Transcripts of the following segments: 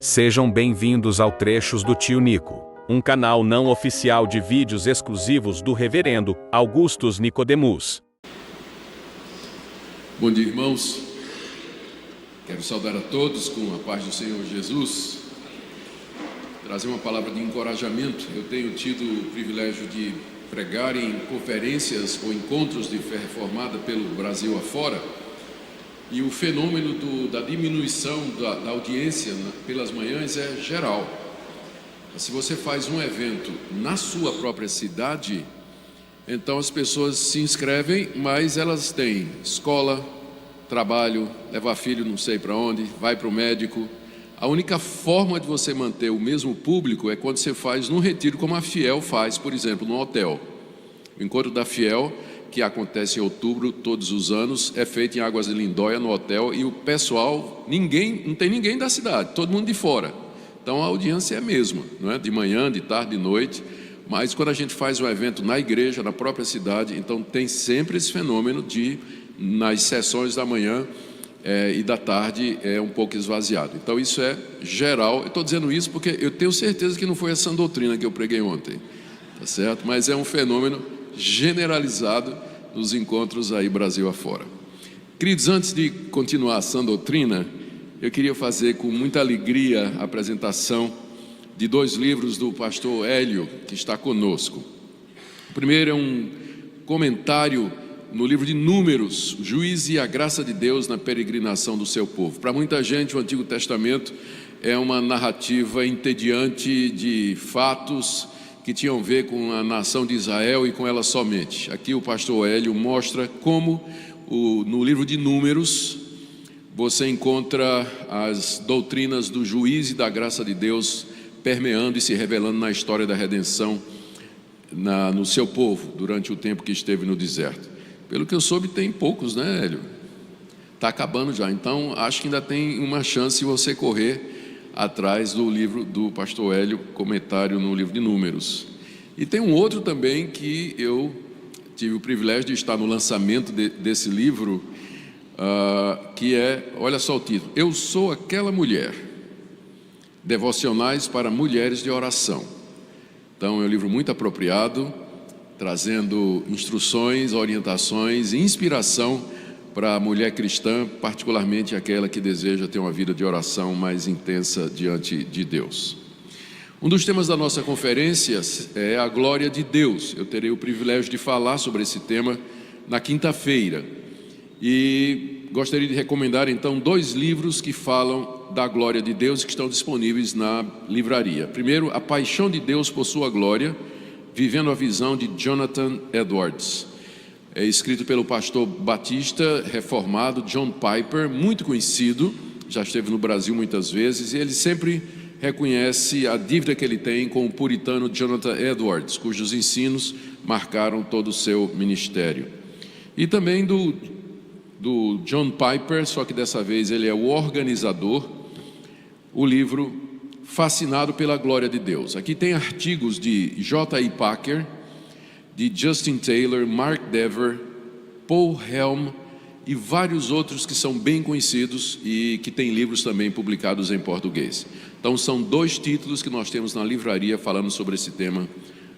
Sejam bem-vindos ao Trechos do Tio Nico, um canal não oficial de vídeos exclusivos do Reverendo Augustus Nicodemus. Bom dia, irmãos. Quero saudar a todos com a paz do Senhor Jesus. Trazer uma palavra de encorajamento. Eu tenho tido o privilégio de pregar em conferências ou encontros de fé reformada pelo Brasil afora. E o fenômeno da diminuição da audiência pelas manhãs é geral. Se você faz um evento na sua própria cidade, então as pessoas se inscrevem, mas elas têm escola, trabalho, levar filho não sei para onde, vai para o médico. A única forma de você manter o mesmo público é quando você faz num retiro, como a Fiel faz, por exemplo, no hotel. O encontro da Fiel, que acontece em outubro todos os anos, é feito em Águas de Lindóia, no hotel, e o pessoal, não tem ninguém da cidade, todo mundo de fora. Então a audiência é a mesma, não é? De manhã, de tarde, de noite. Mas quando a gente faz um evento na igreja, na própria cidade, então tem sempre esse fenômeno de, nas sessões da manhã e da tarde, é um pouco esvaziado. Então isso é geral. Eu estou dizendo isso porque eu tenho certeza que não foi essa doutrina que eu preguei ontem, tá certo? Mas é um fenômeno generalizado nos encontros aí Brasil afora. Queridos, antes de continuar essa doutrina, eu queria fazer com muita alegria a apresentação de dois livros do pastor Hélio, que está conosco. O primeiro é um comentário no livro de Números, o juízo e a graça de Deus na peregrinação do seu povo. Para muita gente, o Antigo Testamento é uma narrativa entediante de fatos que tinham a ver com a nação de Israel e com ela somente. Aqui o pastor Hélio mostra como no livro de Números você encontra as doutrinas do juízo e da graça de Deus permeando e se revelando na história da redenção no seu povo, durante o tempo que esteve no deserto. Pelo que eu soube, tem poucos, né, Hélio? Está acabando já, então acho que ainda tem uma chance de você correr atrás do livro do pastor Hélio, comentário no livro de Números. E tem um outro também que eu tive o privilégio de estar no lançamento desse livro, que é, olha só o título: Eu Sou Aquela Mulher, Devocionais para Mulheres de Oração. Então é um livro muito apropriado, trazendo instruções, orientações e inspiração para a mulher cristã, particularmente aquela que deseja ter uma vida de oração mais intensa diante de Deus. Um dos temas da nossa conferência é a glória de Deus. Eu terei o privilégio de falar sobre esse tema na quinta-feira. E gostaria de recomendar então dois livros que falam da glória de Deus, que estão disponíveis na livraria. Primeiro, A Paixão de Deus por Sua Glória, Vivendo a Visão, de Jonathan Edwards. É escrito pelo pastor batista reformado John Piper, muito conhecido, já esteve no Brasil muitas vezes, e ele sempre reconhece a dívida que ele tem com o puritano Jonathan Edwards, cujos ensinos marcaram todo o seu ministério. E também do John Piper, só que dessa vez ele é o organizador, o livro Fascinado pela Glória de Deus. Aqui tem artigos de J.I. Packer, de Justin Taylor, Mark Dever, Paul Helm e vários outros que são bem conhecidos e que têm livros também publicados em português. Então são dois títulos que nós temos na livraria falando sobre esse tema,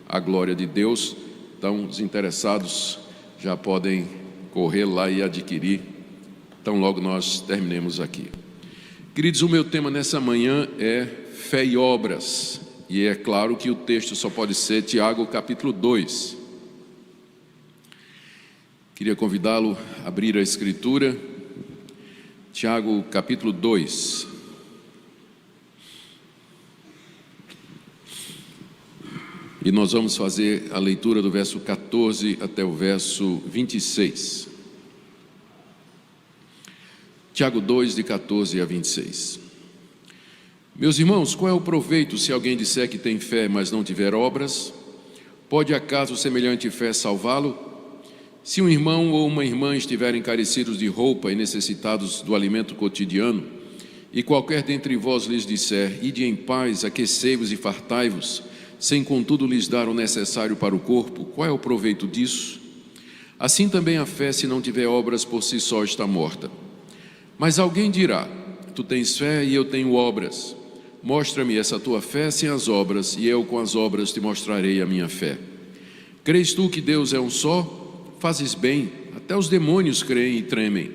a glória de Deus. Então os interessados já podem correr lá e adquirir, então logo nós terminemos aqui. Queridos, o meu tema nessa manhã é fé e obras, e é claro que o texto só pode ser Tiago capítulo 2. Queria convidá-lo a abrir a escritura, Tiago capítulo 2. E nós vamos fazer a leitura do verso 14 até o verso 26. Tiago 2, de 14 a 26. Meus irmãos, qual é o proveito se alguém disser que tem fé, mas não tiver obras? Pode acaso semelhante fé salvá-lo? Se um irmão ou uma irmã estiverem carecidos de roupa e necessitados do alimento cotidiano, e qualquer dentre vós lhes disser, ide em paz, aquecei-vos e fartai-vos, sem contudo lhes dar o necessário para o corpo, qual é o proveito disso? Assim também a fé, se não tiver obras, por si só está morta. Mas alguém dirá, tu tens fé e eu tenho obras. mostra-me essa tua fé sem as obras, e eu com as obras te mostrarei a minha fé. Crês tu que Deus é um só? Fazes bem, até os demônios creem e tremem.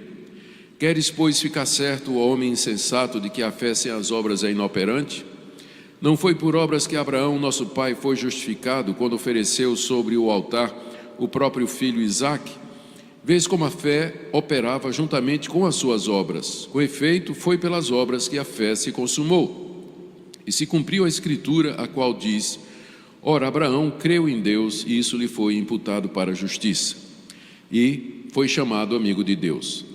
Queres, pois, ficar certo, o homem insensato, de que a fé sem as obras é inoperante? Não foi por obras que Abraão, nosso pai, foi justificado, quando ofereceu sobre o altar o próprio filho Isaque? Vês como a fé operava juntamente com as suas obras. Com efeito, foi pelas obras que a fé se consumou. E se cumpriu a escritura, a qual diz: ora, Abraão creu em Deus, e isso lhe foi imputado para a justiça. E foi chamado amigo de Deus.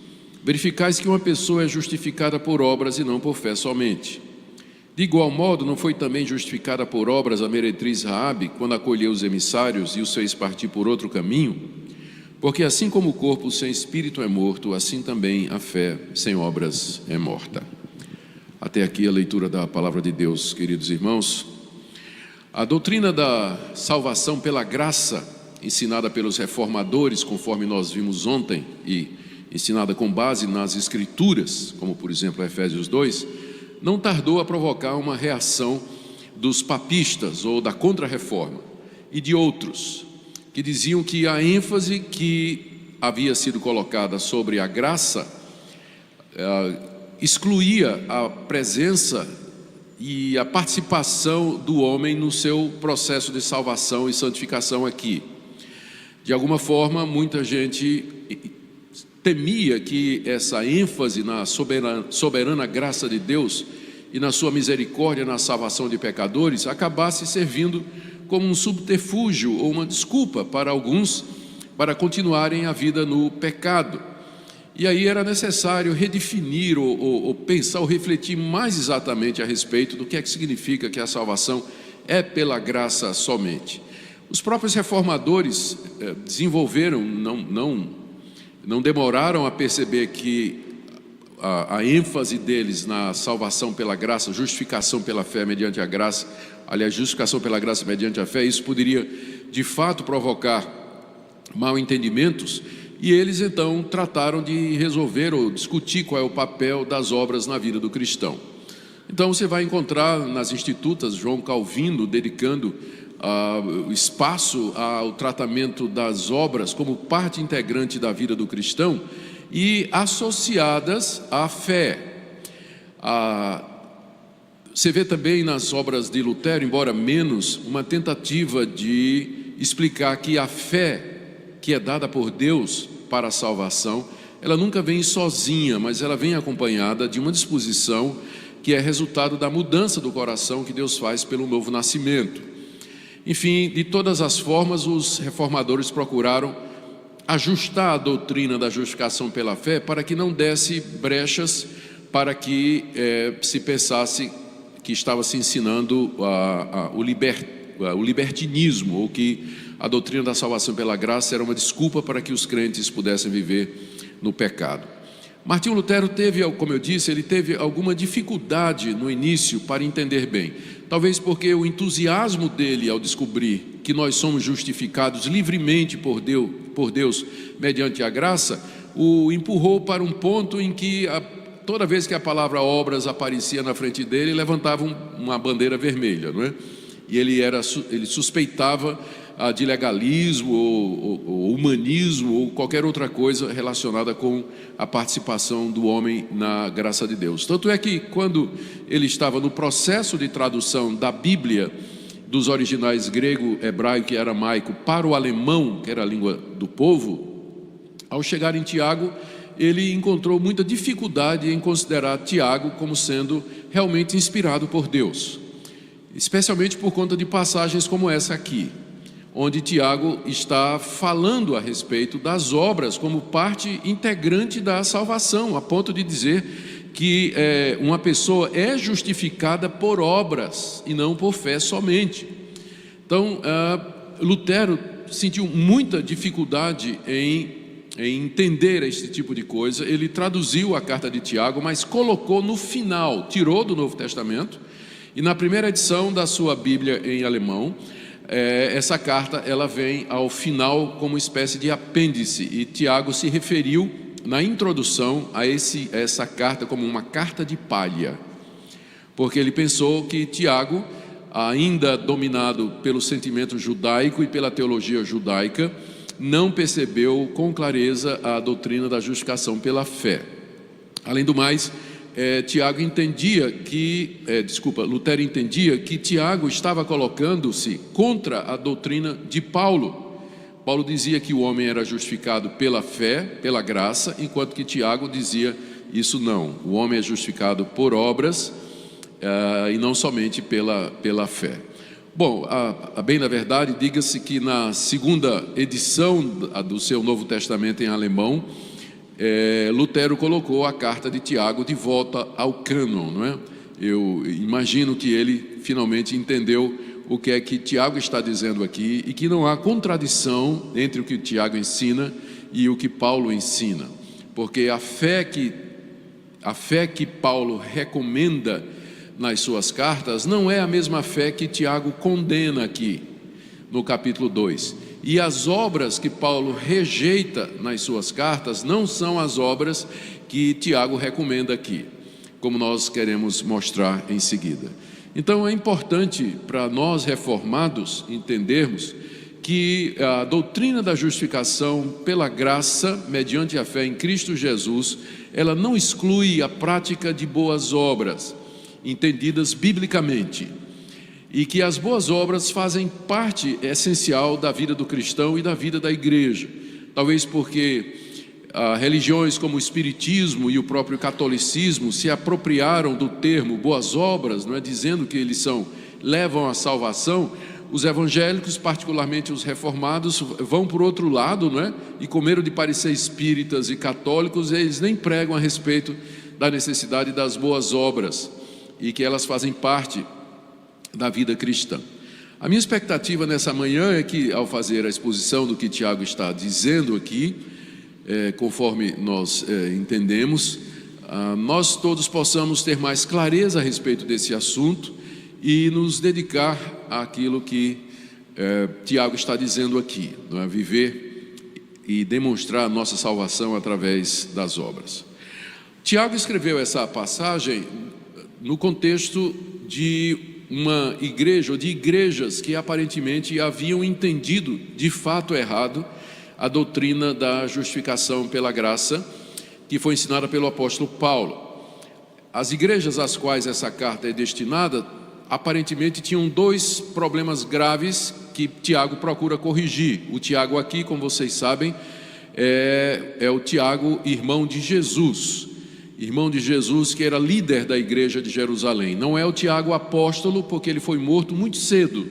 Verificais que uma pessoa é justificada por obras e não por fé somente. De igual modo, não foi também justificada por obras a meretriz Raabe, quando acolheu os emissários e os fez partir por outro caminho? Porque assim como o corpo sem espírito é morto, assim também a fé sem obras é morta. Até aqui a leitura da palavra de Deus, queridos irmãos. A doutrina da salvação pela graça, ensinada pelos reformadores, conforme nós vimos ontem, e ensinada com base nas Escrituras, como por exemplo Efésios 2, não tardou a provocar uma reação dos papistas ou da contra-reforma e de outros, que diziam que a ênfase que havia sido colocada sobre a graça excluía a presença e a participação do homem no seu processo de salvação e santificação aqui. De alguma forma, muita gente temia que essa ênfase na soberana graça de Deus e na sua misericórdia na salvação de pecadores acabasse servindo como um subterfúgio ou uma desculpa para alguns para continuarem a vida no pecado. E aí era necessário redefinir ou pensar ou refletir mais exatamente a respeito do que é que significa que a salvação é pela graça somente. Os próprios reformadores desenvolveram, não demoraram a perceber que a ênfase deles na salvação pela graça, justificação pela fé mediante a graça, aliás, justificação pela graça mediante a fé, isso poderia de fato provocar mal entendimentos, e eles então trataram de resolver ou discutir qual é o papel das obras na vida do cristão. Então você vai encontrar nas Institutas João Calvino dedicando espaço ao tratamento das obras como parte integrante da vida do cristão e associadas à fé. Você vê também nas obras de Lutero, embora menos, uma tentativa de explicar que a fé que é dada por Deus para a salvação, ela nunca vem sozinha, mas ela vem acompanhada de uma disposição que é resultado da mudança do coração que Deus faz pelo novo nascimento. Enfim, de todas as formas, os reformadores procuraram ajustar a doutrina da justificação pela fé para que não desse brechas para que se pensasse que estava se ensinando o libertinismo, ou que a doutrina da salvação pela graça era uma desculpa para que os crentes pudessem viver no pecado. Martinho Lutero teve, como eu disse, ele teve alguma dificuldade no início para entender bem. Talvez porque o entusiasmo dele ao descobrir que nós somos justificados livremente por Deus mediante a graça, o empurrou para um ponto em que toda vez que a palavra obras aparecia na frente dele, levantava uma bandeira vermelha, não é? E ele suspeitava de legalismo ou humanismo ou qualquer outra coisa relacionada com a participação do homem na graça de Deus. Tanto é que quando ele estava no processo de tradução da Bíblia dos originais grego, hebraico e aramaico para o alemão, que era a língua do povo, ao chegar em Tiago, ele encontrou muita dificuldade em considerar Tiago como sendo realmente inspirado por Deus, especialmente por conta de passagens como essa aqui, onde Tiago está falando a respeito das obras como parte integrante da salvação, a ponto de dizer que uma pessoa é justificada por obras e não por fé somente. Então, Lutero sentiu muita dificuldade em entender esse tipo de coisa. Ele traduziu a carta de Tiago, mas colocou no final, tirou do Novo Testamento, e na primeira edição da sua Bíblia em alemão, essa carta ela vem ao final como uma espécie de apêndice, e Tiago se referiu na introdução a essa carta como uma carta de palha, porque ele pensou que Tiago, ainda dominado pelo sentimento judaico e pela teologia judaica, não percebeu com clareza a doutrina da justificação pela fé. Além do mais, Lutero entendia que Tiago estava colocando-se contra a doutrina de Paulo. Paulo dizia que o homem era justificado pela fé, pela graça, enquanto que Tiago dizia isso não. O homem é justificado por obras e não somente pela fé. Bom, a bem da verdade, diga-se que na segunda edição do seu Novo Testamento em alemão, Lutero colocou a carta de Tiago de volta ao cânon, não é? Eu imagino que ele finalmente entendeu o que é que Tiago está dizendo aqui e que não há contradição entre o que Tiago ensina e o que Paulo ensina, porque a fé que Paulo recomenda nas suas cartas não é a mesma fé que Tiago condena aqui no capítulo 2, e as obras que Paulo rejeita nas suas cartas não são as obras que Tiago recomenda aqui, como nós queremos mostrar em seguida. Então é importante para nós reformados entendermos que a doutrina da justificação pela graça, mediante a fé em Cristo Jesus, ela não exclui a prática de boas obras, entendidas biblicamente, e que as boas obras fazem parte essencial da vida do cristão e da vida da igreja. Talvez porque religiões como o Espiritismo e o próprio catolicismo se apropriaram do termo boas obras, não é, dizendo que eles levam à salvação. Os evangélicos, particularmente os reformados, vão por outro lado, não é? E com medo de parecer espíritas e católicos, eles nem pregam a respeito da necessidade das boas obras e que elas fazem parte da vida cristã. A minha expectativa nessa manhã é que, ao fazer a exposição do que Tiago está dizendo aqui, conforme nós entendemos, nós todos possamos ter mais clareza a respeito desse assunto e nos dedicar àquilo que Tiago está dizendo aqui, não é? Viver e demonstrar a nossa salvação através das obras. Tiago escreveu essa passagem no contexto de uma igreja, ou de igrejas que aparentemente haviam entendido de fato errado a doutrina da justificação pela graça, que foi ensinada pelo apóstolo Paulo. As igrejas às quais essa carta é destinada, aparentemente tinham dois problemas graves que Tiago procura corrigir. O Tiago aqui, como vocês sabem, é o Tiago, irmão de Jesus, que era líder da igreja de Jerusalém. Não é o Tiago apóstolo, porque ele foi morto muito cedo.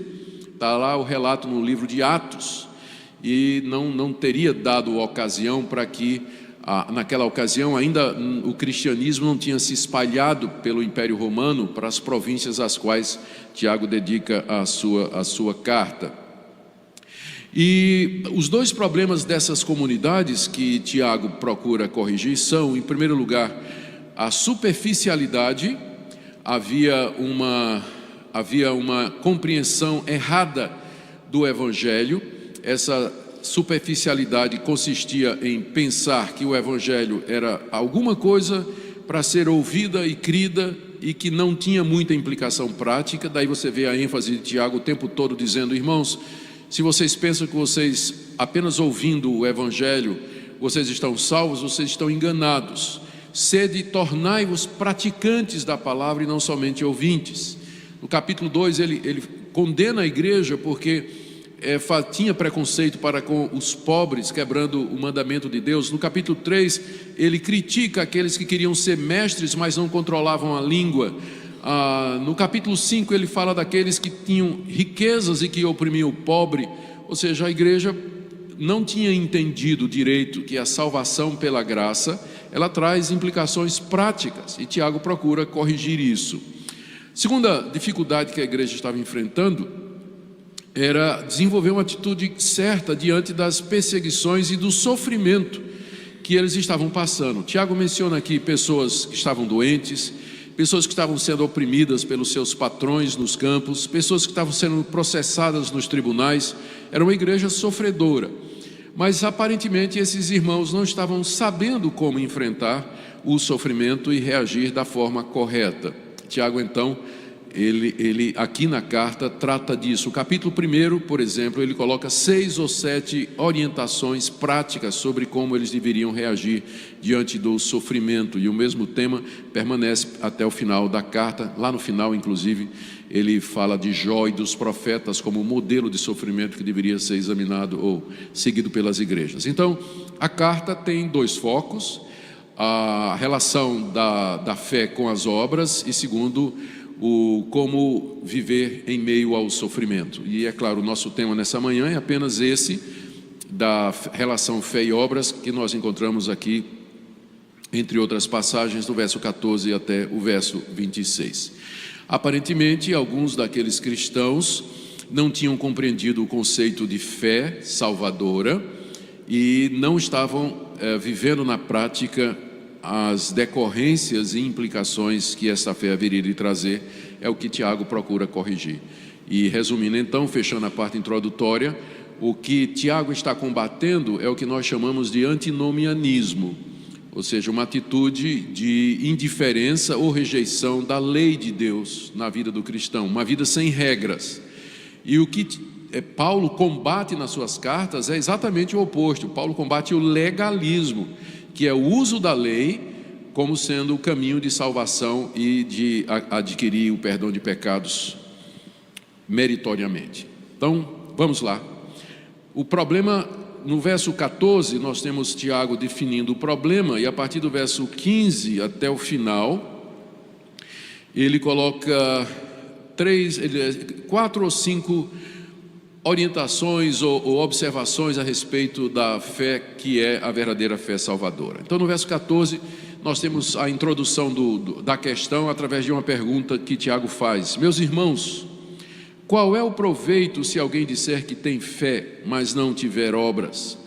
Está lá o relato no livro de Atos, e não teria dado ocasião para que, naquela ocasião ainda o cristianismo não tinha se espalhado pelo Império Romano para as províncias às quais Tiago dedica a sua carta. E os dois problemas dessas comunidades que Tiago procura corrigir são, em primeiro lugar, a superficialidade. Havia uma compreensão errada do Evangelho. Essa superficialidade consistia em pensar que o Evangelho era alguma coisa para ser ouvida e crida e que não tinha muita implicação prática. Daí você vê a ênfase de Tiago o tempo todo dizendo: irmãos, se vocês pensam que vocês, apenas ouvindo o Evangelho, vocês estão salvos, vocês estão enganados. Sede, tornai-vos praticantes da palavra e não somente ouvintes. No capítulo 2 ele condena a igreja porque tinha preconceito para com os pobres, quebrando o mandamento de Deus. No capítulo 3 ele critica aqueles que queriam ser mestres, mas não controlavam a língua. No capítulo 5 ele fala daqueles que tinham riquezas e que oprimiam o pobre. Ou seja, a igreja não tinha entendido direito que a salvação pela graça, ela traz implicações práticas, e Tiago procura corrigir isso. Segunda dificuldade que a igreja estava enfrentando era desenvolver uma atitude certa diante das perseguições e do sofrimento que eles estavam passando. Tiago menciona aqui pessoas que estavam doentes, pessoas que estavam sendo oprimidas pelos seus patrões nos campos, pessoas que estavam sendo processadas nos tribunais. Era uma igreja sofredora, mas aparentemente esses irmãos não estavam sabendo como enfrentar o sofrimento e reagir da forma correta. Tiago, então, ele aqui na carta trata disso. O capítulo 1, por exemplo, ele coloca 6 ou 7 orientações práticas sobre como eles deveriam reagir diante do sofrimento, e o mesmo tema permanece até o final da carta. Lá no final, inclusive, ele fala de Jó e dos profetas como modelo de sofrimento que deveria ser examinado ou seguido pelas igrejas. Então, a carta tem 2 focos: a relação da fé com as obras, e segundo, como viver em meio ao sofrimento. E é claro, o nosso tema nessa manhã é apenas esse, da relação fé e obras, que nós encontramos aqui, entre outras passagens, do verso 14 até o verso 26. Aparentemente, alguns daqueles cristãos não tinham compreendido o conceito de fé salvadora e não estavam vivendo na prática as decorrências e implicações que essa fé haveria de trazer. É o que Tiago procura corrigir. E resumindo então, fechando a parte introdutória, o que Tiago está combatendo é o que nós chamamos de antinomianismo, ou seja, uma atitude de indiferença ou rejeição da lei de Deus na vida do cristão, uma vida sem regras. E o que Paulo combate nas suas cartas é exatamente o oposto. Paulo combate o legalismo, que é o uso da lei como sendo o caminho de salvação e de adquirir o perdão de pecados meritoriamente. Então, vamos lá. O problema, no verso 14, nós temos Tiago definindo o problema, e a partir do verso 15 até o final, ele coloca 4 ou 5 orientações ou observações a respeito da fé que é a verdadeira fé salvadora. Então, no verso 14, nós temos a introdução da questão através de uma pergunta que Tiago faz: meus irmãos, qual é o proveito se alguém disser que tem fé, mas não tiver obras?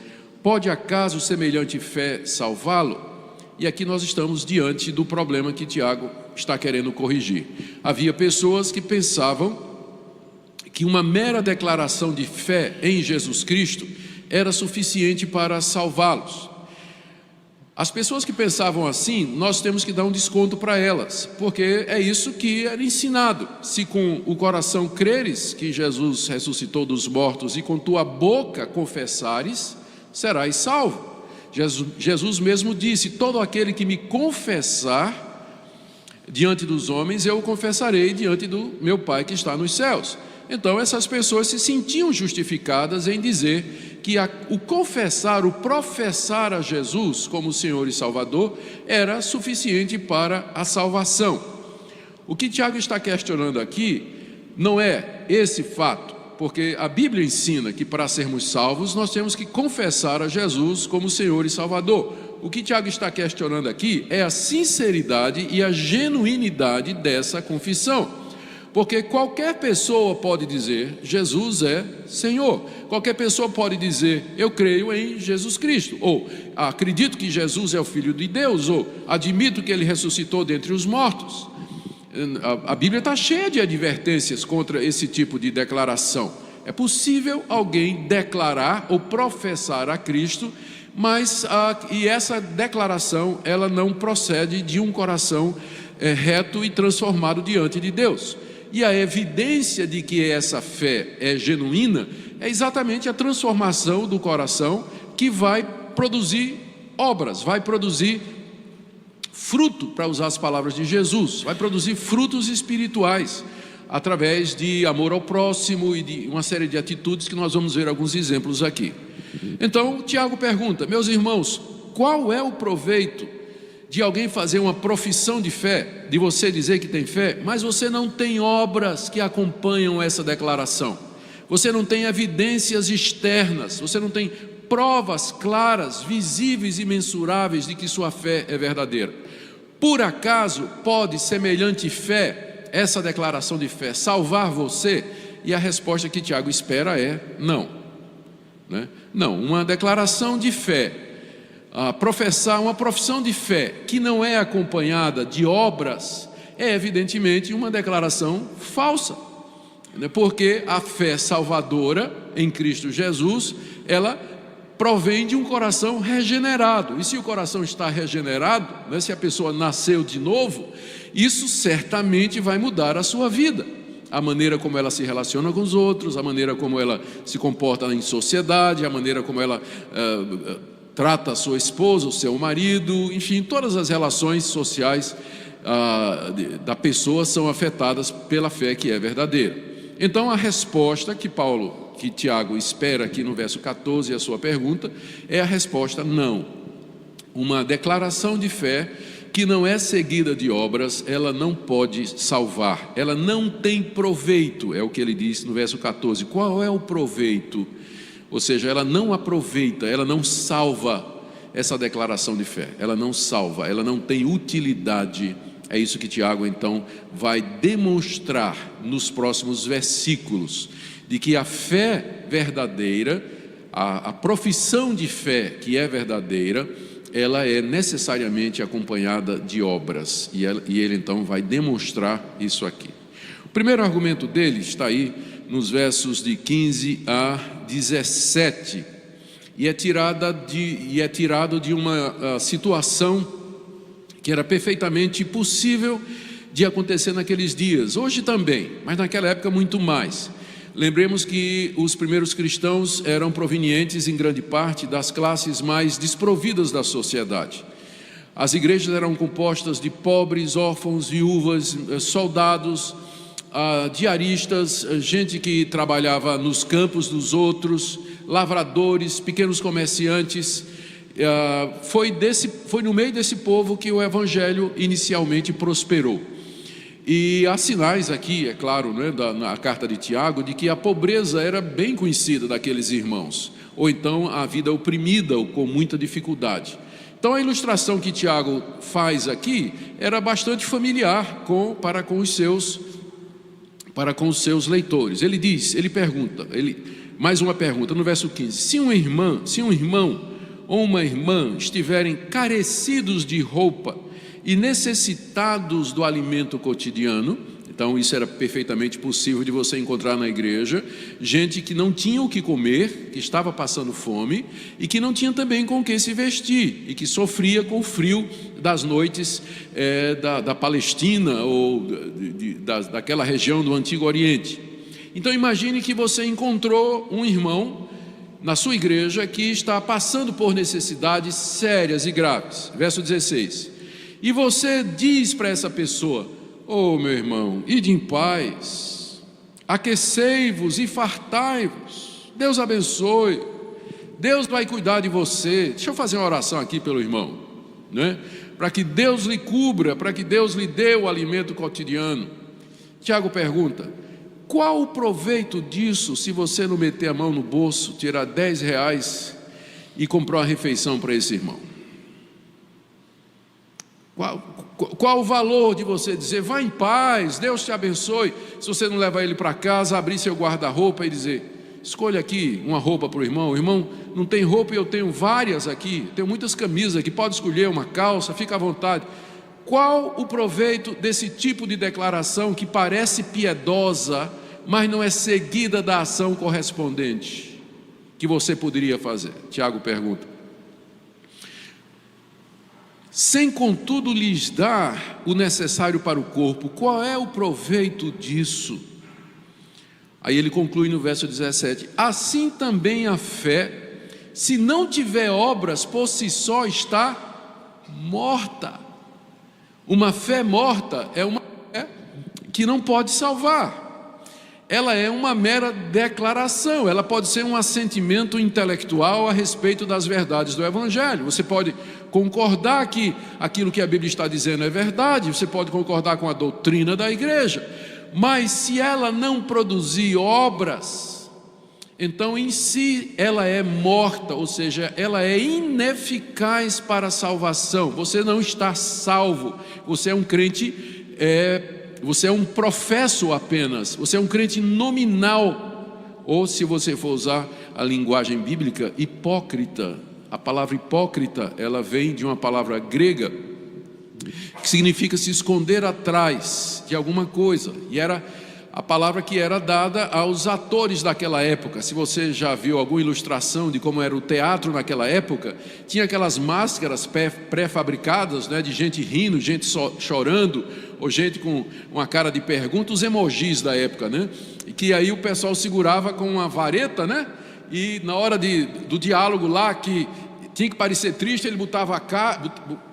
Pode acaso semelhante fé salvá-lo? E aqui nós estamos diante do problema que Tiago está querendo corrigir. Havia pessoas que pensavam que uma mera declaração de fé em Jesus Cristo era suficiente para salvá-los. As pessoas que pensavam assim, nós temos que dar um desconto para elas, porque é isso que era ensinado: se com o coração creres que Jesus ressuscitou dos mortos e com tua boca confessares, serás salvo. Jesus mesmo disse: todo aquele que me confessar diante dos homens, eu o confessarei diante do meu Pai que está nos céus. Então essas pessoas se sentiam justificadas em dizer que o confessar, o professar a Jesus como Senhor e Salvador era suficiente para a salvação. O que Tiago está questionando aqui não é esse fato, porque a Bíblia ensina que para sermos salvos nós temos que confessar a Jesus como Senhor e Salvador. O que Tiago está questionando aqui é a sinceridade e a genuinidade dessa confissão. Porque qualquer pessoa pode dizer: Jesus é Senhor. Qualquer pessoa pode dizer: eu creio em Jesus Cristo. Ou acredito que Jesus é o Filho de Deus. Ou admito que Ele ressuscitou dentre os mortos. A Bíblia está cheia de advertências contra esse tipo de declaração. É possível alguém declarar ou professar a Cristo, mas e essa declaração ela não procede de um coração reto e transformado diante de Deus. E a evidência de que essa fé é genuína é exatamente a transformação do coração, que vai produzir obras, vai produzir fruto, para usar as palavras de Jesus, vai produzir frutos espirituais, através de amor ao próximo e de uma série de atitudes que nós vamos ver alguns exemplos aqui. Então, Tiago pergunta: meus irmãos, qual é o proveito de alguém fazer uma profissão de fé, de você dizer que tem fé, mas você não tem obras que acompanham essa declaração? Você não tem evidências externas, você não tem provas claras, visíveis e mensuráveis de que sua fé é verdadeira. Por acaso pode semelhante fé, essa declaração de fé, salvar você? E a resposta que Tiago espera é não, né? Não, uma declaração de fé, professar uma profissão de fé que não é acompanhada de obras, é evidentemente uma declaração falsa, né? Porque a fé salvadora em Cristo Jesus, ela provém de um coração regenerado. E se o coração está regenerado, né, se a pessoa nasceu de novo, isso certamente vai mudar a sua vida. A maneira como ela se relaciona com os outros, a maneira como ela se comporta em sociedade, a maneira como ela trata a sua esposa, o seu marido, enfim, todas as relações sociais da pessoa são afetadas pela fé que é verdadeira. Então a resposta que Tiago espera aqui no verso 14, a sua pergunta, é a resposta não. Uma declaração de fé que não é seguida de obras, ela não pode salvar, ela não tem proveito, é o que ele diz no verso 14. Qual é o proveito? Ou seja, ela não aproveita, ela não salva essa declaração de fé, ela não salva, ela não tem utilidade. É isso que Tiago então vai demonstrar nos próximos versículos, de que a fé verdadeira, a profissão de fé que é verdadeira, ela é necessariamente acompanhada de obras, e ele então vai demonstrar isso aqui. O primeiro argumento dele está aí nos versos de 15 a 17, e é tirado de uma situação que era perfeitamente possível de acontecer naqueles dias, hoje também, mas naquela época muito mais. Lembremos que os primeiros cristãos eram provenientes em grande parte das classes mais desprovidas da sociedade. As igrejas eram compostas de pobres, órfãos, viúvas, soldados, diaristas, gente que trabalhava nos campos dos outros, lavradores, pequenos comerciantes. Foi no meio desse povo que o evangelho inicialmente prosperou. E há sinais aqui, é claro, né, na carta de Tiago, de que a pobreza era bem conhecida daqueles irmãos, ou então a vida oprimida ou com muita dificuldade. Então a ilustração que Tiago faz aqui era bastante familiar para com os seus leitores. Ele pergunta, mais uma pergunta no verso 15: se um irmão ou uma irmã estiverem carecidos de roupa e necessitados do alimento cotidiano, então isso era perfeitamente possível de você encontrar na igreja, gente que não tinha o que comer, que estava passando fome e que não tinha também com o que se vestir e que sofria com o frio das noites da Palestina ou daquela região do Antigo Oriente. Então imagine que você encontrou um irmão na sua igreja que está passando por necessidades sérias e graves. Verso 16. E você diz para essa pessoa: ô meu irmão, ide em paz, aquecei-vos e fartai-vos, Deus abençoe, Deus vai cuidar de você. Deixa eu fazer uma oração aqui pelo irmão, né? Para que Deus lhe cubra, para que Deus lhe dê o alimento cotidiano. Tiago pergunta: qual o proveito disso se você não meter a mão no bolso, tirar R$10 e comprar uma refeição para esse irmão? Qual o valor de você dizer: vá em paz, Deus te abençoe, se você não levar ele para casa, abrir seu guarda-roupa e dizer: escolha aqui uma roupa para o irmão não tem roupa e eu tenho várias aqui, tenho muitas camisas aqui, pode escolher uma calça, fica à vontade. Qual o proveito desse tipo de declaração que parece piedosa, mas não é seguida da ação correspondente que você poderia fazer? Tiago pergunta: sem contudo lhes dar o necessário para o corpo, qual é o proveito disso? Aí ele conclui no verso 17: assim também a fé, se não tiver obras, por si só está morta. Uma fé morta é uma fé que não pode salvar. Ela é uma mera declaração, ela pode ser um assentimento intelectual a respeito das verdades do Evangelho. Você pode concordar que aquilo que a Bíblia está dizendo é verdade, você pode concordar com a doutrina da igreja, mas se ela não produzir obras, então em si ela é morta, ou seja, ela é ineficaz para a salvação. Você não está salvo, você é um crente, você é um professo apenas, você é um crente nominal, ou se você for usar a linguagem bíblica, hipócrita. A palavra hipócrita, ela vem de uma palavra grega que significa se esconder atrás de alguma coisa, e era a palavra que era dada aos atores daquela época. Se você já viu alguma ilustração de como era o teatro naquela época, tinha aquelas máscaras pré-fabricadas, né, de gente rindo, gente chorando, ou gente com uma cara de pergunta, os emojis da época, né? E que aí o pessoal segurava com uma vareta, né? E na hora do diálogo lá, que tinha que parecer triste, ele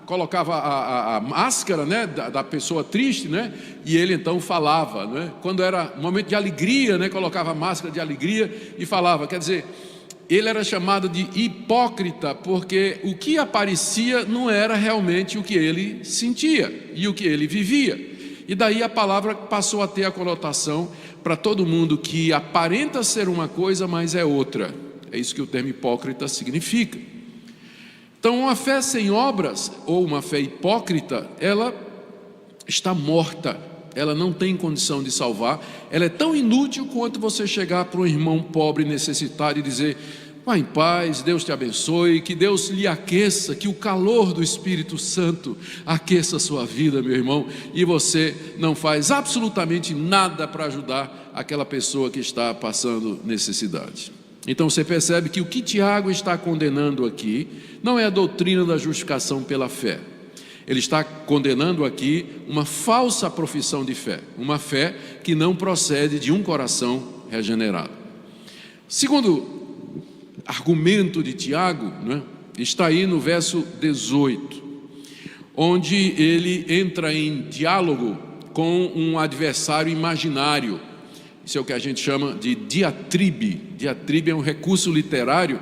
colocava a máscara, né, da pessoa triste, né, e ele então falava, né? Quando era um momento de alegria, né, colocava a máscara de alegria e falava. Quer dizer, ele era chamado de hipócrita, porque o que aparecia não era realmente o que ele sentia e o que ele vivia. E daí a palavra passou a ter a conotação para todo mundo que aparenta ser uma coisa, mas é outra. É isso que o termo hipócrita significa. Então, uma fé sem obras, ou uma fé hipócrita, ela está morta, ela não tem condição de salvar, ela é tão inútil quanto você chegar para um irmão pobre necessitado e dizer: vá em paz, Deus te abençoe, que Deus lhe aqueça, que o calor do Espírito Santo aqueça a sua vida, meu irmão, e você não faz absolutamente nada para ajudar aquela pessoa que está passando necessidade. Então você percebe que o que Tiago está condenando aqui não é a doutrina da justificação pela fé. Ele está condenando aqui uma falsa profissão de fé, uma fé que não procede de um coração regenerado. Segundo argumento de Tiago, né, está aí no verso 18, onde ele entra em diálogo com um adversário imaginário. Isso é o que a gente chama de diatribe. Diatribe é um recurso literário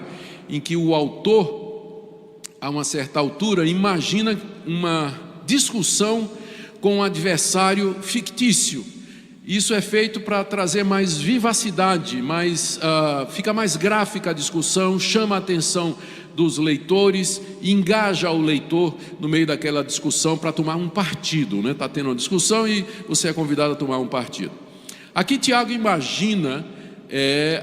em que o autor, a uma certa altura, imagina uma discussão com um adversário fictício. Isso é feito para trazer mais vivacidade, fica mais gráfica a discussão, chama a atenção dos leitores, engaja o leitor no meio daquela discussão para tomar um partido, né? Está tendo uma discussão e você é convidado a tomar um partido. Aqui Tiago imagina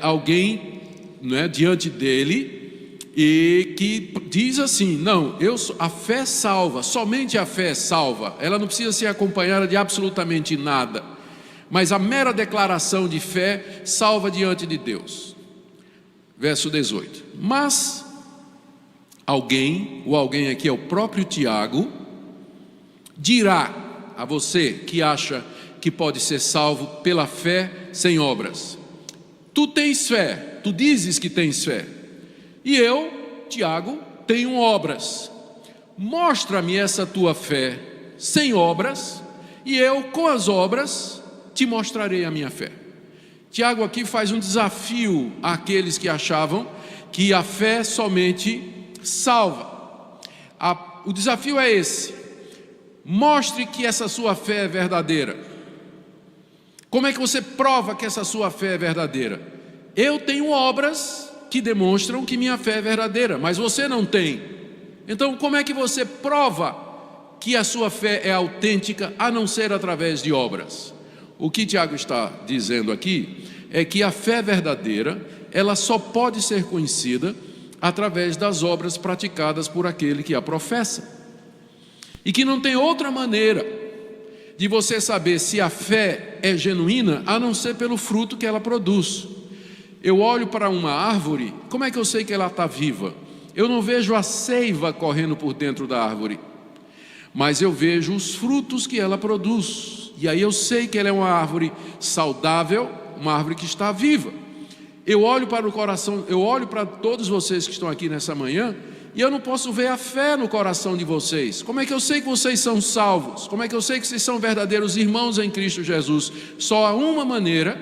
alguém, né, diante dele, e que diz assim: não, a fé salva, somente a fé salva, ela não precisa ser acompanhada de absolutamente nada, mas a mera declaração de fé salva diante de Deus. Verso 18: mas o alguém aqui é o próprio Tiago, dirá a você que acha que pode ser salvo pela fé sem obras: tu tens fé, tu dizes que tens fé, e eu, Tiago, tenho obras. Mostra-me essa tua fé sem obras, e eu, com as obras, te mostrarei a minha fé. Tiago aqui faz um desafio àqueles que achavam que a fé somente salva. O desafio é esse: mostre que essa sua fé é verdadeira. Como é que você prova que essa sua fé é verdadeira? Eu tenho obras que demonstram que minha fé é verdadeira, mas você não tem. Então, como é que você prova que a sua fé é autêntica, a não ser através de obras? O que Tiago está dizendo aqui é que a fé verdadeira, ela só pode ser conhecida através das obras praticadas por aquele que a professa, e que não tem outra maneira de você saber se a fé é genuína, a não ser pelo fruto que ela produz. Eu olho para uma árvore, como é que eu sei que ela está viva? Eu não vejo a seiva correndo por dentro da árvore, mas eu vejo os frutos que ela produz, e aí eu sei que ela é uma árvore saudável, uma árvore que está viva. Eu olho para o coração, eu olho para todos vocês que estão aqui nessa manhã, e eu não posso ver a fé no coração de vocês. Como é que eu sei que vocês são salvos? Como é que eu sei que vocês são verdadeiros irmãos em Cristo Jesus? Só há uma maneira: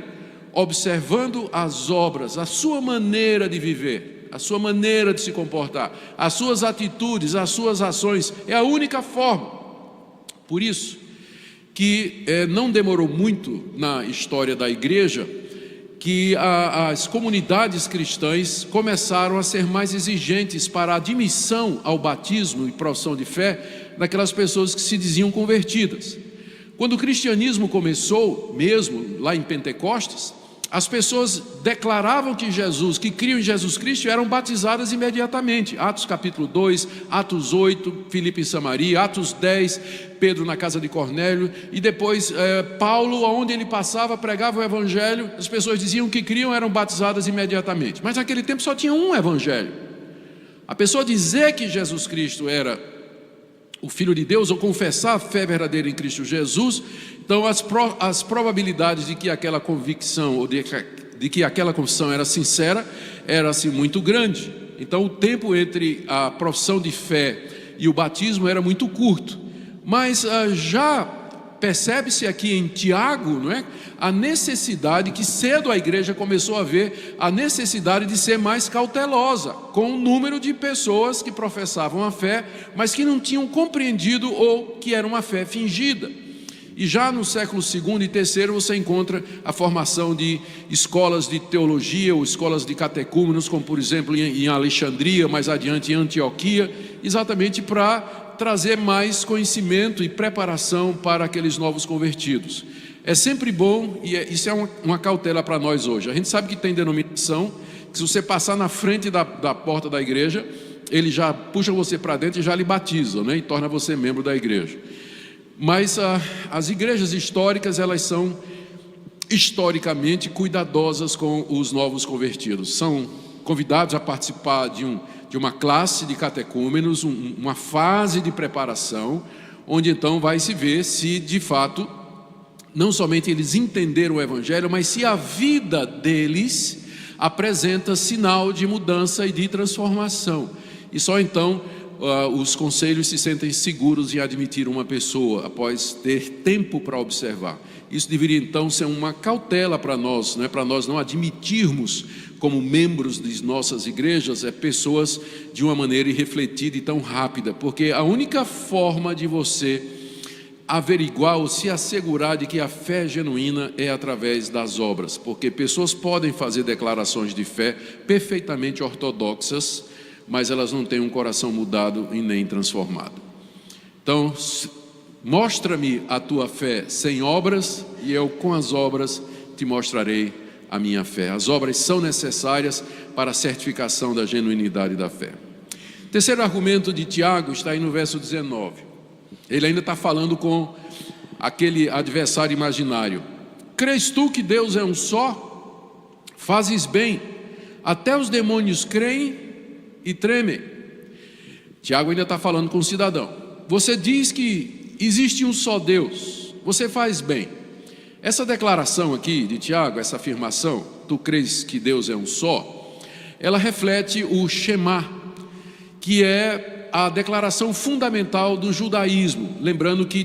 observando as obras, a sua maneira de viver, a sua maneira de se comportar, as suas atitudes, as suas ações. É a única forma. Por isso que não demorou muito na história da igreja que as comunidades cristãs começaram a ser mais exigentes para a admissão ao batismo e profissão de fé daquelas pessoas que se diziam convertidas. Quando o cristianismo começou, mesmo lá em Pentecostes, as pessoas declaravam que criam em Jesus Cristo, eram batizadas imediatamente. Atos capítulo 2, Atos 8, Filipe em Samaria, Atos 10, Pedro na casa de Cornélio, e depois Paulo, onde ele passava, pregava o evangelho, as pessoas diziam que criam, eram batizadas imediatamente. Mas naquele tempo só tinha um evangelho. A pessoa dizer que Jesus Cristo era o Filho de Deus, ou confessar a fé verdadeira em Cristo Jesus, então as probabilidades de que aquela convicção, ou de que aquela confissão era sincera, era assim muito grande. Então o tempo entre a profissão de fé e o batismo era muito curto. Mas já percebe-se aqui em Tiago, não é? A necessidade que cedo a igreja começou a ver, a necessidade de ser mais cautelosa com o número de pessoas que professavam a fé, mas que não tinham compreendido ou que era uma fé fingida. E já no século II e III você encontra a formação de escolas de teologia ou escolas de catecúmenos, como por exemplo em Alexandria, mais adiante em Antioquia, exatamente para trazer mais conhecimento e preparação para aqueles novos convertidos. É sempre bom, e isso é uma cautela para nós hoje. A gente sabe que tem denominação, que se você passar na frente da porta da igreja, ele já puxa você para dentro e já lhe batiza, né? E torna você membro da igreja. Mas as igrejas históricas, elas são historicamente cuidadosas com os novos convertidos. São convidados a participar de uma classe de catecúmenos, uma fase de preparação, onde então vai se ver se de fato, não somente eles entenderam o evangelho, mas se a vida deles apresenta sinal de mudança e de transformação. E só então os conselhos se sentem seguros em admitir uma pessoa após ter tempo para observar. Isso deveria então ser uma cautela para nós, né? Para nós não admitirmos como membros de nossas igrejas pessoas de uma maneira irrefletida e tão rápida, porque a única forma de você averiguar ou se assegurar de que a fé genuína é através das obras, porque pessoas podem fazer declarações de fé perfeitamente ortodoxas, mas elas não têm um coração mudado e nem transformado. Então, mostra-me a tua fé sem obras, e eu com as obras te mostrarei a minha fé. As obras são necessárias para a certificação da genuinidade da fé. Terceiro argumento de Tiago está aí no verso 19. Ele ainda está falando com aquele adversário imaginário. Crês tu que Deus é um só? Fazes bem, até os demônios creem e tremem. Tiago ainda está falando com o cidadão. Você diz que existe um só Deus, você faz bem. Essa declaração aqui de Tiago, essa afirmação, tu crês que Deus é um só, ela reflete o Shema, que é a declaração fundamental do judaísmo. Lembrando que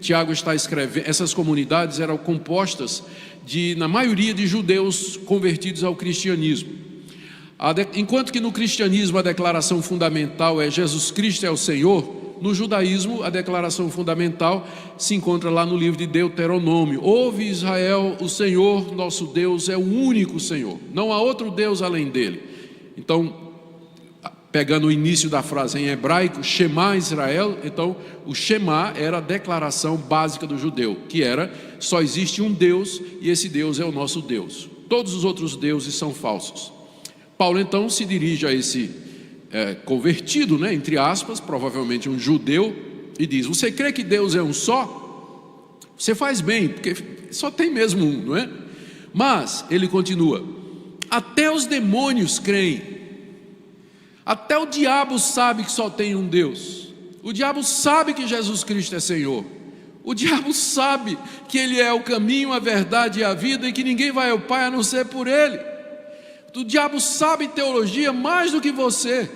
Tiago está escrevendo, essas comunidades eram compostas na maioria de judeus convertidos ao cristianismo. Enquanto que no cristianismo a declaração fundamental é Jesus Cristo é o Senhor, no judaísmo a declaração fundamental se encontra lá no livro de Deuteronômio. Ouve Israel, o Senhor nosso Deus é o único Senhor, não há outro Deus além dele. Então, pegando o início da frase em hebraico, Shema Israel, então o Shema era a declaração básica do judeu, que era, só existe um Deus e esse Deus é o nosso Deus. Todos os outros deuses são falsos. Paulo então se dirige a esse convertido, né, entre aspas, provavelmente um judeu, e diz: você crê que Deus é um só? Você faz bem, porque só tem mesmo um, não é? Mas ele continua: até os demônios creem, até o diabo sabe que só tem um Deus. O diabo sabe que Jesus Cristo é Senhor. O diabo sabe que Ele é o caminho, a verdade e a vida, e que ninguém vai ao Pai a não ser por Ele. O diabo sabe teologia mais do que você.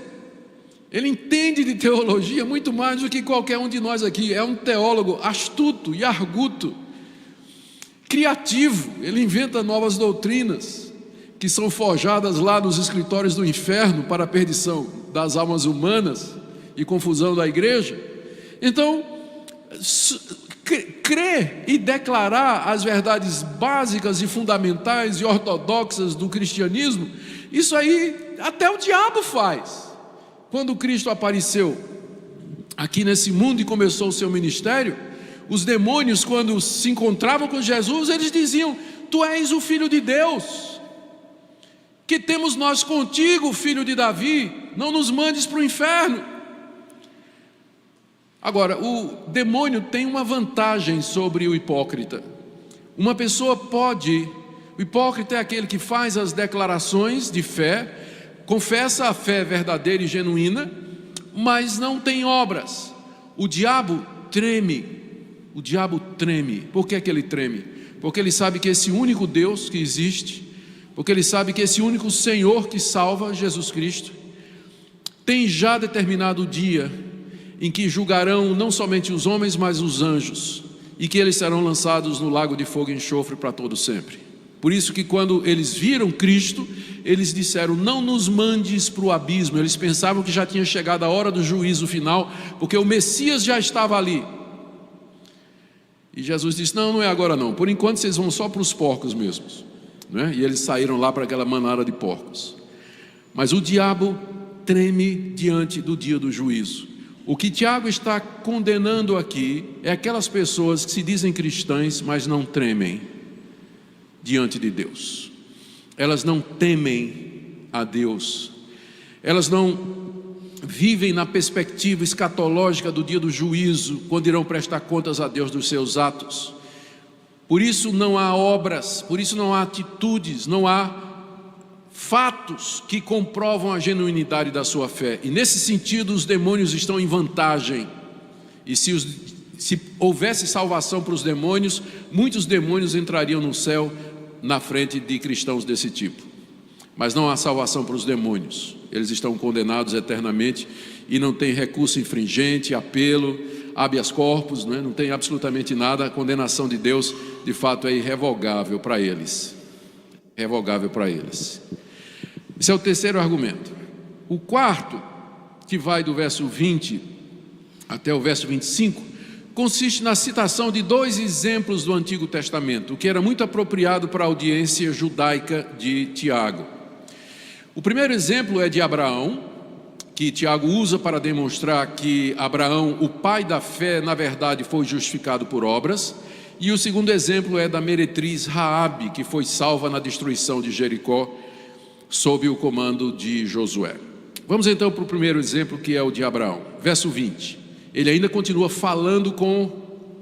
Ele entende de teologia muito mais do que qualquer um de nós aqui. É um teólogo astuto e arguto, criativo. Ele inventa novas doutrinas que são forjadas lá nos escritórios do inferno para a perdição das almas humanas e confusão da igreja. Então, crer e declarar as verdades básicas e fundamentais e ortodoxas do cristianismo, isso aí até o diabo faz. Quando Cristo apareceu aqui nesse mundo e começou o seu ministério, os demônios, quando se encontravam com Jesus, eles diziam: tu és o Filho de Deus. Que temos nós contigo, filho de Davi? Não nos mandes para o inferno. Agora, o demônio tem uma vantagem sobre o hipócrita. Uma pessoa pode... O hipócrita é aquele que faz as declarações de fé, confessa a fé verdadeira e genuína, mas não tem obras. O diabo treme. O diabo treme. Por que é que ele treme? Porque ele sabe que esse único Deus que existe, porque ele sabe que esse único Senhor que salva, Jesus Cristo, tem já determinado o dia em que julgarão não somente os homens, mas os anjos, e que eles serão lançados no lago de fogo e enxofre para todo sempre. Por isso que quando eles viram Cristo, eles disseram, não nos mandes para o abismo. Eles pensavam que já tinha chegado a hora do juízo final, porque o Messias já estava ali. E Jesus disse, não, não é agora não, por enquanto vocês vão só para os porcos mesmos, né? E eles saíram lá para aquela manada de porcos. Mas o diabo treme diante do dia do juízo. O que Tiago está condenando aqui é aquelas pessoas que se dizem cristãs, mas não tremem diante de Deus. Elas não temem a Deus. Elas não vivem na perspectiva escatológica do dia do juízo, quando irão prestar contas a Deus dos seus atos. Por isso não há obras, por isso não há atitudes, não há fatos que comprovam a genuinidade da sua fé. E nesse sentido os demônios estão em vantagem. E se houvesse salvação para os demônios, muitos demônios entrariam no céu na frente de cristãos desse tipo. Mas não há salvação para os demônios. Eles estão condenados eternamente e não tem recurso infringente, apelo, habeas corpus, não tem absolutamente nada. A condenação de Deus, de fato, é irrevogável para eles. Irrevogável para eles. Esse é o terceiro argumento. O quarto, que vai do verso 20 até o verso 25, consiste na citação de dois exemplos do Antigo Testamento, o que era muito apropriado para a audiência judaica de Tiago. O primeiro exemplo é de Abraão, que Tiago usa para demonstrar que Abraão, o pai da fé, na verdade foi justificado por obras. E o segundo exemplo é da meretriz Raabe, que foi salva na destruição de Jericó, sob o comando de Josué. Vamos então para o primeiro exemplo, que é o de Abraão. Verso 20. Ele ainda continua falando com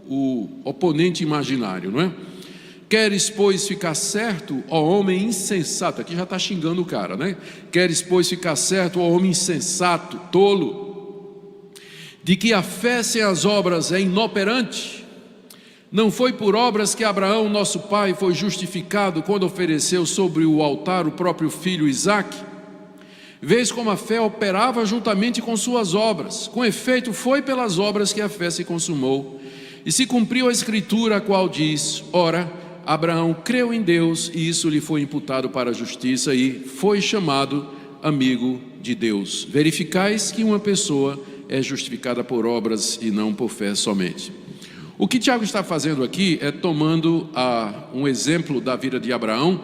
o oponente imaginário, não é? Queres, pois, ficar certo, ó homem insensato. Aqui já está xingando o cara, né? Queres, pois, ficar certo, ó homem insensato, tolo, de que a fé sem as obras é inoperante? Não foi por obras que Abraão, nosso pai, foi justificado quando ofereceu sobre o altar o próprio filho Isaque? Vês como a fé operava juntamente com suas obras. Com efeito, foi pelas obras que a fé se consumou. E se cumpriu a escritura, a qual diz, ora, Abraão creu em Deus e isso lhe foi imputado para a justiça e foi chamado amigo de Deus. Verificais que uma pessoa é justificada por obras e não por fé somente. O que Tiago está fazendo aqui é tomando um exemplo da vida de Abraão,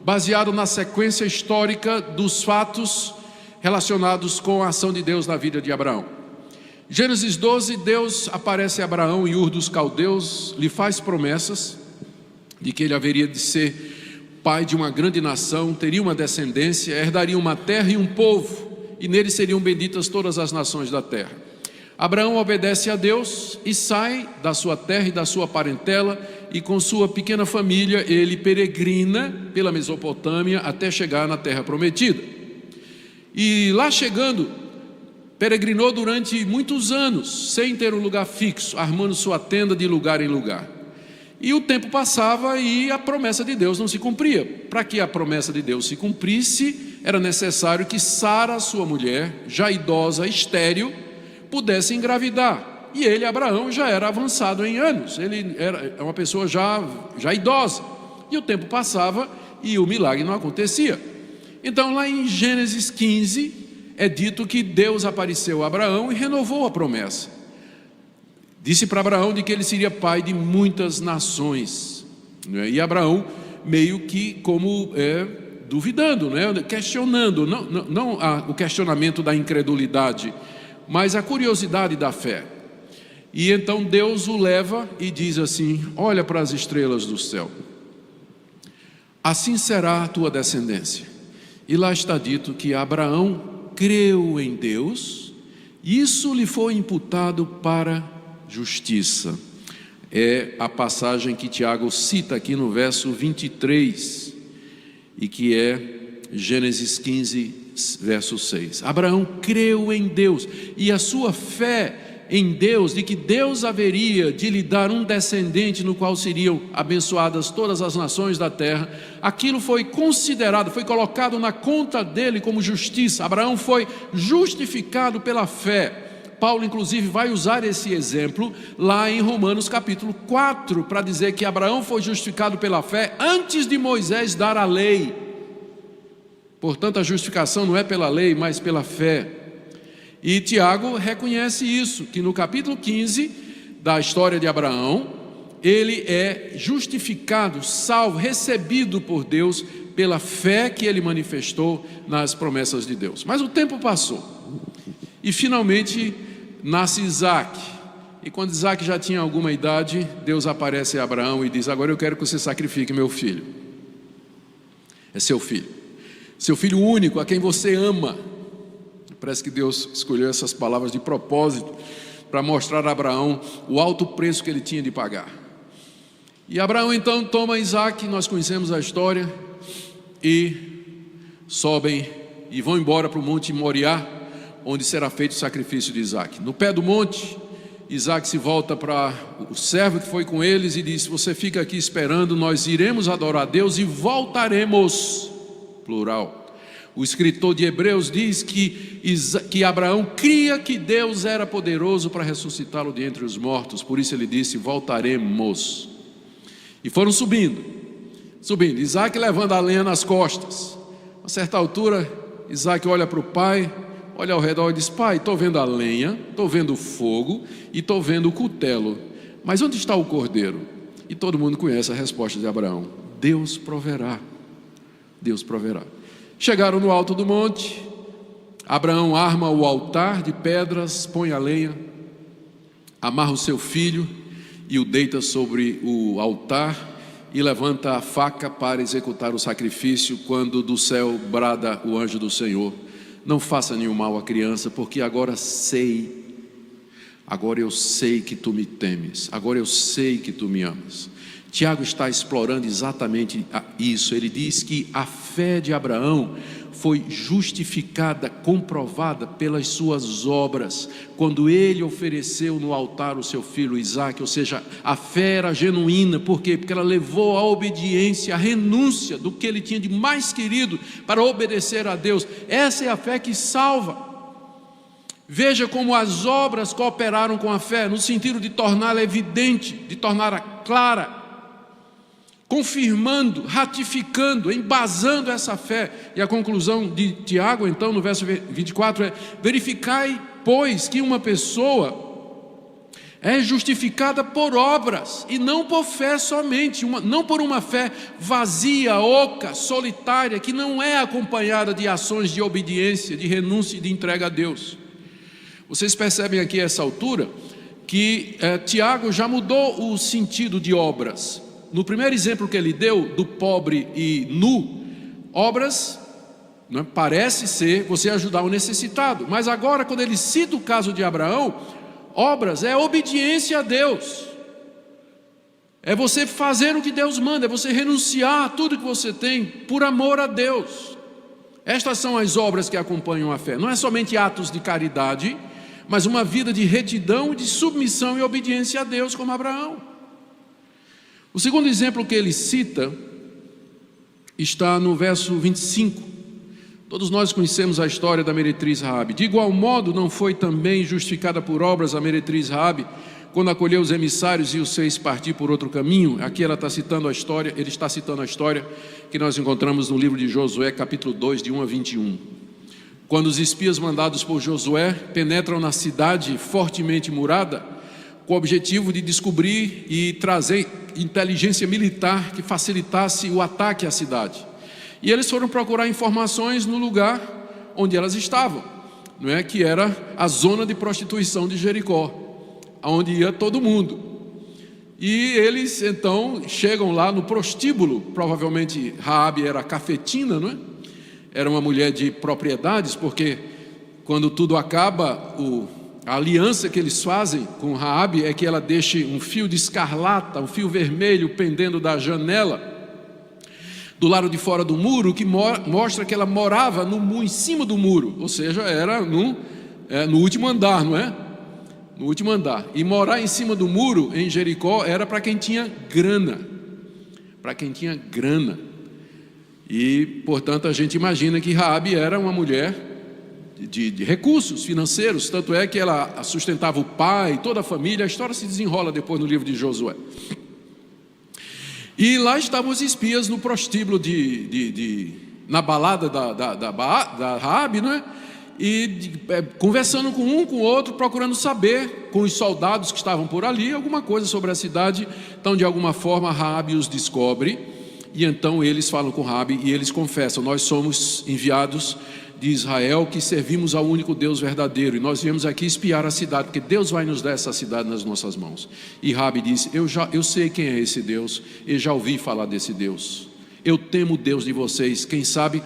baseado na sequência histórica dos fatos relacionados com a ação de Deus na vida de Abraão. Gênesis 12, Deus aparece a Abraão em Ur dos Caldeus, lhe faz promessas de que ele haveria de ser pai de uma grande nação, teria uma descendência, herdaria uma terra e um povo, e nele seriam benditas todas as nações da terra. Abraão obedece a Deus e sai da sua terra e da sua parentela, e com sua pequena família ele peregrina pela Mesopotâmia até chegar na terra prometida. E lá chegando, peregrinou durante muitos anos, sem ter um lugar fixo, armando sua tenda de lugar em lugar. E o tempo passava e a promessa de Deus não se cumpria. Para que a promessa de Deus se cumprisse, era necessário que Sara, sua mulher, já idosa, estéril, pudesse engravidar. E ele, Abraão, já era avançado em anos. Ele era uma pessoa já idosa. E o tempo passava e o milagre não acontecia. Então lá em Gênesis 15, é dito que Deus apareceu a Abraão e renovou a promessa. Disse para Abraão de que ele seria pai de muitas nações, né? E Abraão meio que como duvidando, né? Questionando, não o questionamento da incredulidade, mas a curiosidade da fé. E então Deus o leva e diz assim, olha para as estrelas do céu, assim será a tua descendência. E lá está dito que Abraão creu em Deus, isso lhe foi imputado para justiça. É a passagem que Tiago cita aqui no verso 23, e que é Gênesis 15, verso 6. Abraão creu em Deus, e a sua fé em Deus, de que Deus haveria de lhe dar um descendente no qual seriam abençoadas todas as nações da terra, aquilo foi considerado, foi colocado na conta dele como justiça. Abraão foi justificado pela fé. Paulo inclusive vai usar esse exemplo lá em Romanos capítulo 4, para dizer que Abraão foi justificado pela fé antes de Moisés dar a lei. Portanto, a justificação não é pela lei, mas pela fé. E Tiago reconhece isso, que no capítulo 15 da história de Abraão, ele é justificado, salvo, recebido por Deus pela fé que ele manifestou nas promessas de Deus. Mas o tempo passou e finalmente nasce Isaac. E quando Isaac já tinha alguma idade, Deus aparece a Abraão e diz: agora eu quero que você sacrifique meu filho. É seu filho único, a quem você ama. Parece que Deus escolheu essas palavras de propósito para mostrar a Abraão o alto preço que ele tinha de pagar. E Abraão então toma Isaac, nós conhecemos a história, e sobem e vão embora para o monte Moriá, onde será feito o sacrifício de Isaac. No pé do monte, Isaac se volta para o servo que foi com eles e diz: você fica aqui esperando, nós iremos adorar a Deus e voltaremos, plural. O escritor de Hebreus diz que Abraão cria que Deus era poderoso para ressuscitá-lo de entre os mortos, por isso ele disse: voltaremos. E foram subindo, Isaac levando a lenha nas costas. A certa altura, Isaac olha para o pai, olha ao redor e diz: pai, estou vendo a lenha, estou vendo o fogo e estou vendo o cutelo, mas onde está o cordeiro? E todo mundo conhece a resposta de Abraão: Deus proverá. Deus proverá. Chegaram no alto do monte, Abraão arma o altar de pedras, põe a lenha, amarra o seu filho e o deita sobre o altar e levanta a faca para executar o sacrifício, quando do céu brada o anjo do Senhor: não faça nenhum mal à criança, porque agora eu sei que tu me temes, agora eu sei que tu me amas. Tiago está explorando exatamente isso. Ele diz que a fé de Abraão foi justificada, comprovada pelas suas obras, quando ele ofereceu no altar o seu filho Isaac. Ou seja, a fé era genuína. Por quê? Porque ela levou à obediência, à renúncia do que ele tinha de mais querido para obedecer a Deus. Essa é a fé que salva. Veja como as obras cooperaram com a fé, no sentido de torná-la evidente, de torná-la clara, confirmando, ratificando, embasando essa fé. E a conclusão de Tiago, então, no verso 24 é: verificai, pois, que uma pessoa é justificada por obras e não por fé somente, não por uma fé vazia, oca, solitária, que não é acompanhada de ações de obediência, de renúncia e de entrega a Deus. Vocês percebem aqui a essa altura que Tiago já mudou o sentido de obras. No primeiro exemplo que ele deu, do pobre e nu, obras, né, parece ser você ajudar o necessitado. Mas agora, quando ele cita o caso de Abraão, obras é obediência a Deus. É você fazer o que Deus manda, é você renunciar a tudo que você tem por amor a Deus. Estas são as obras que acompanham a fé. Não é somente atos de caridade, mas uma vida de retidão, de submissão e obediência a Deus, como Abraão. O segundo exemplo que ele cita está no verso 25. Todos nós conhecemos a história da meretriz Raabe. De igual modo, não foi também justificada por obras a meretriz Raabe, quando acolheu os emissários e os fez partir por outro caminho? Aqui ele está citando a história que nós encontramos no livro de Josué, capítulo 2, de 1 a 21. Quando os espias mandados por Josué penetram na cidade fortemente murada, com o objetivo de descobrir e trazer inteligência militar que facilitasse o ataque à cidade. E eles foram procurar informações no lugar onde elas estavam, não é? Que era a zona de prostituição de Jericó, onde ia todo mundo. E eles então chegam lá no prostíbulo. Provavelmente Raabe era cafetina, não é? Era uma mulher de propriedades, porque quando tudo acaba, a aliança que eles fazem com Raabe é que ela deixe um fio de escarlata, um fio vermelho pendendo da janela do lado de fora do muro, que mostra que ela morava em cima do muro, ou seja, era no último andar, não é? No último andar. E morar em cima do muro em Jericó era para quem tinha grana. Para quem tinha grana. E, portanto, a gente imagina que Raabe era uma mulher de recursos financeiros, tanto é que ela sustentava o pai, toda a família. A história se desenrola depois no livro de Josué. E lá estavam os espias no prostíbulo na balada da Raabe, não é? E conversando com um, com o outro, procurando saber com os soldados que estavam por ali alguma coisa sobre a cidade. Então, de alguma forma, Raabe os descobre, e então eles falam com Raabe e eles confessam: nós somos enviados de Israel, que servimos ao único Deus verdadeiro, e nós viemos aqui espiar a cidade, porque Deus vai nos dar essa cidade nas nossas mãos. E Raabe disse: eu sei quem é esse Deus, e já ouvi falar desse Deus. Eu temo o Deus de vocês. Quem sabe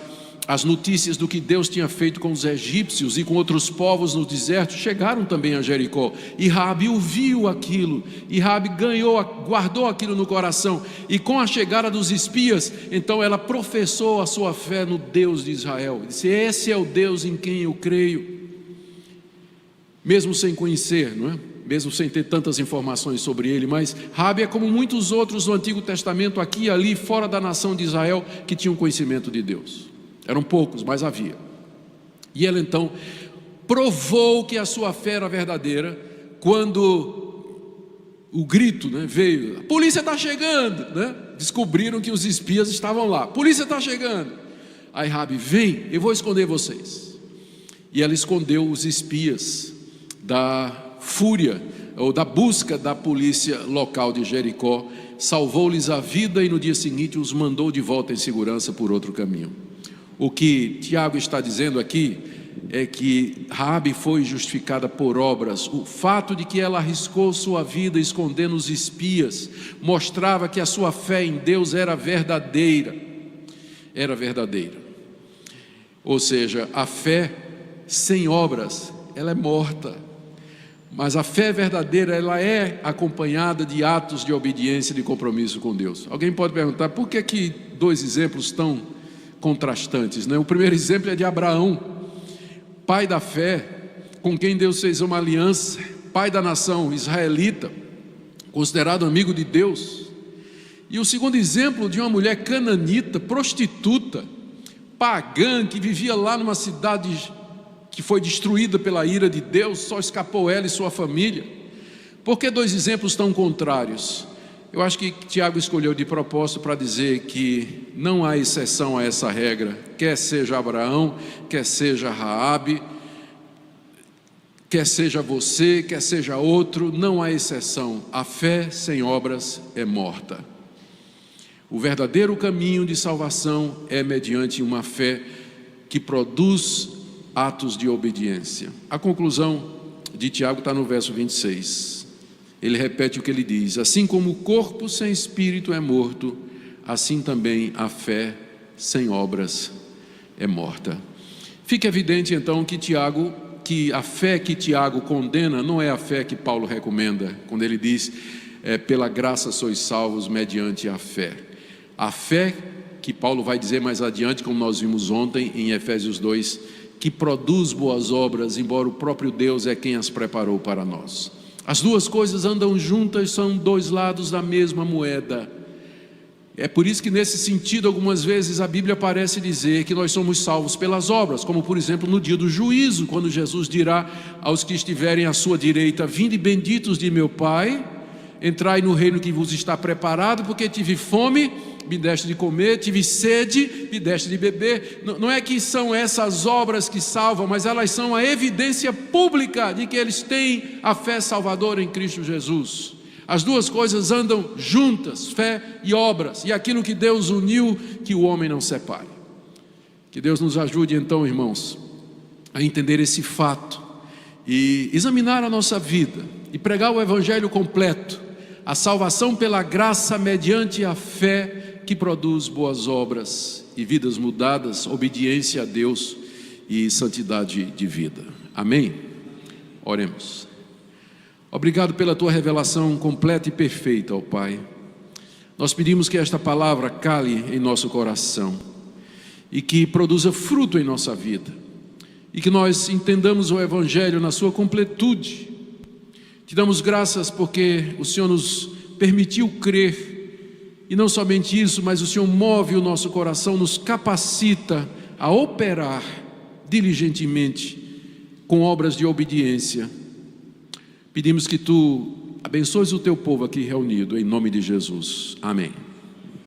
as notícias do que Deus tinha feito com os egípcios e com outros povos no deserto chegaram também a Jericó. E Raabe ouviu aquilo, e Raabe guardou aquilo no coração. E com a chegada dos espias, então ela professou a sua fé no Deus de Israel. Disse: esse é o Deus em quem eu creio. Mesmo sem conhecer, não é? Mesmo sem ter tantas informações sobre ele. Mas Raabe é como muitos outros do Antigo Testamento, aqui e ali, fora da nação de Israel, que tinham conhecimento de Deus. Eram poucos, mas havia. E ela então provou que a sua fé era verdadeira quando o grito, né, veio: a polícia está chegando, né? Descobriram que os espias estavam lá. A polícia está chegando. Aí Raabe: vem, eu vou esconder vocês. E ela escondeu os espias da fúria ou da busca da polícia local de Jericó, salvou-lhes a vida e no dia seguinte os mandou de volta em segurança por outro caminho. O que Tiago está dizendo aqui é que Raabe foi justificada por obras. O fato de que ela arriscou sua vida escondendo os espias mostrava que a sua fé em Deus era verdadeira. Era verdadeira. Ou seja, a fé sem obras, ela é morta. Mas a fé verdadeira, ela é acompanhada de atos de obediência e de compromisso com Deus. Alguém pode perguntar: por que dois exemplos tão contrastantes, né? O primeiro exemplo é de Abraão, pai da fé, com quem Deus fez uma aliança, pai da nação israelita, considerado amigo de Deus. E o segundo exemplo de uma mulher cananita, prostituta, pagã, que vivia lá numa cidade que foi destruída pela ira de Deus, só escapou ela e sua família. Por que dois exemplos tão contrários? Eu acho que Tiago escolheu de propósito para dizer que não há exceção a essa regra, quer seja Abraão, quer seja Raabe, quer seja você, quer seja outro, não há exceção. A fé sem obras é morta. O verdadeiro caminho de salvação é mediante uma fé que produz atos de obediência. A conclusão de Tiago está no verso 26. Ele repete o que ele diz: assim como o corpo sem espírito é morto, assim também a fé sem obras é morta. Fica evidente então que a fé que Tiago condena não é a fé que Paulo recomenda, quando ele diz: pela graça sois salvos mediante a fé. A fé que Paulo vai dizer mais adiante, como nós vimos ontem em Efésios 2, que produz boas obras, embora o próprio Deus é quem as preparou para nós. As duas coisas andam juntas, são dois lados da mesma moeda. É por isso que nesse sentido algumas vezes a Bíblia parece dizer que nós somos salvos pelas obras, como por exemplo no dia do juízo, quando Jesus dirá aos que estiverem à sua direita: vinde benditos de meu Pai, entrai no reino que vos está preparado, porque tive fome, me deste de comer, tive sede, me deste de beber. Não é que são essas obras que salvam, mas elas são a evidência pública de que eles têm a fé salvadora em Cristo Jesus. As duas coisas andam juntas, fé e obras, e aquilo que Deus uniu, que o homem não separe. Que Deus nos ajude então, irmãos, a entender esse fato e examinar a nossa vida e pregar o Evangelho completo, a salvação pela graça mediante a fé que produz boas obras e vidas mudadas, obediência a Deus e santidade de vida. Amém? Oremos. Obrigado pela tua revelação completa e perfeita, ó Pai. Nós pedimos que esta palavra cale em nosso coração e que produza fruto em nossa vida, e que nós entendamos o Evangelho na sua completude. Te damos graças porque o Senhor nos permitiu crer, e não somente isso, mas o Senhor move o nosso coração, nos capacita a operar diligentemente com obras de obediência. Pedimos que Tu abençoes o Teu povo aqui reunido, em nome de Jesus. Amém.